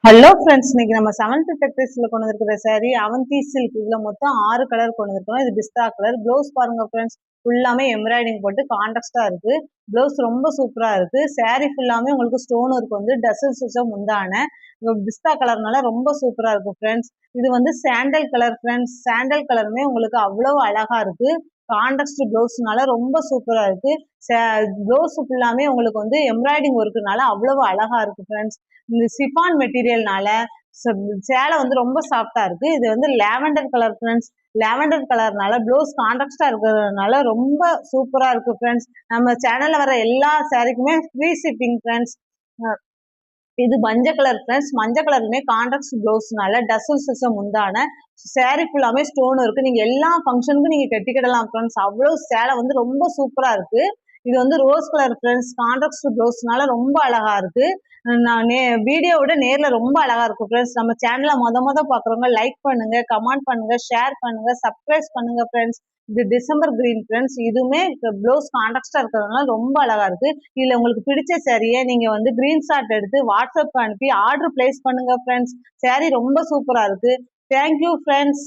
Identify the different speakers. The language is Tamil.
Speaker 1: ஹலோ ஃப்ரெண்ட்ஸ், இன்னைக்கு நம்ம செவன்த் டெக்டைல்ஸ்ல கொண்டு வந்திருக்கிற saree அவந்தி சில்க். இதுல மொத்தம் 6 கலர் கொண்டு வந்திருக்கோம். இது பிஸ்தா கலர். ப்ளவுஸ் பாருங்க ஃப்ரெண்ட்ஸ், ஃபுல்லாமே எம்ப்ராய்டிங் போட்டு கான்ட்ராஸ்டா இருக்கு. ப்ளவுஸ் ரொம்ப சூப்பரா இருக்கு. saree ஃபுல்லாமே உங்களுக்கு ஸ்டோன் ஒர்க் வந்து டசல் ஸ்டிச்சம் முந்தான பிஸ்தா கலர்னால ரொம்ப சூப்பரா இருக்கு ஃப்ரெண்ட்ஸ். இது வந்து சாண்டல் கலர் ஃப்ரெண்ட்ஸ். சாண்டல் கலருமே உங்களுக்கு அவ்வளவு அழகா இருக்கு. கான்ட்ராஸ்ட் ப்ளவுஸ்னால ரொம்ப சூப்பரா இருக்கு. ப்ளவுஸ் ஃபுல்லாமே உங்களுக்கு வந்து எம்ப்ராய்டிங் ஒர்க்குனால அவ்வளவு அழகா இருக்கு ஃப்ரெண்ட்ஸ். இந்த சிஃபான் மெட்டீரியல்னால சேலை வந்து ரொம்ப சாஃப்டா இருக்கு. இது வந்து லாவெண்டர் கலர் ஃப்ரெண்ட்ஸ். லாவெண்டர் கலர்னால ப்ளவுஸ் கான்ட்ராஸ்டா இருக்கிறதுனால ரொம்ப சூப்பரா இருக்கு ஃப்ரெண்ட்ஸ். நம்ம சேனல்ல வர எல்லா சாரிக்குமே ஃப்ரீ ஷிப்பிங் ஃப்ரெண்ட்ஸ். இது மஞ்சள் கலர் ஃப்ரெண்ட்ஸ். மஞ்சள் கலருமே கான்ட்ராஸ்ட் ப்ளவுஸ்னால டசல் சிஸ்டம் முந்தான சேரீ ஃபுல்லாமே ஸ்டோன் இருக்கு. நீங்க எல்லா ஃபங்க்ஷனுக்கும் நீங்க கட்டிக்கிடலாம் ஃப்ரெண்ட்ஸ். அவ்வளவு சேலை வந்து ரொம்ப சூப்பரா இருக்கு. இது வந்து ரோஸ் கலர் ஃப்ரெண்ட்ஸ். கான்ட்ராஸ்ட் ப்ளவுஸ்னால ரொம்ப அழகா இருக்கு. நான் வீடியோவோட நேர்ல ரொம்ப அழகா இருக்கும் ஃப்ரெண்ட்ஸ். நம்ம சேனலை மொத பாக்குறவங்க லைக் பண்ணுங்க, கமெண்ட் பண்ணுங்க, ஷேர் பண்ணுங்க, சப்ஸ்கிரைப் பண்ணுங்க ஃப்ரெண்ட்ஸ். இது டிசம்பர் கிரீன் ஃப்ரெண்ட்ஸ். இதுவுமே ப்ளவுஸ் கான்ட்ராஸ்டா இருக்கிறதுனால ரொம்ப அழகா இருக்கு. இதுல உங்களுக்கு பிடிச்ச சாரியை நீங்க வந்து கிரீன் ஷாட் எடுத்து வாட்ஸ்அப் அனுப்பி ஆர்டர் பிளேஸ் பண்ணுங்க ஃப்ரெண்ட்ஸ். சாரி ரொம்ப சூப்பரா இருக்கு. Thank you friends.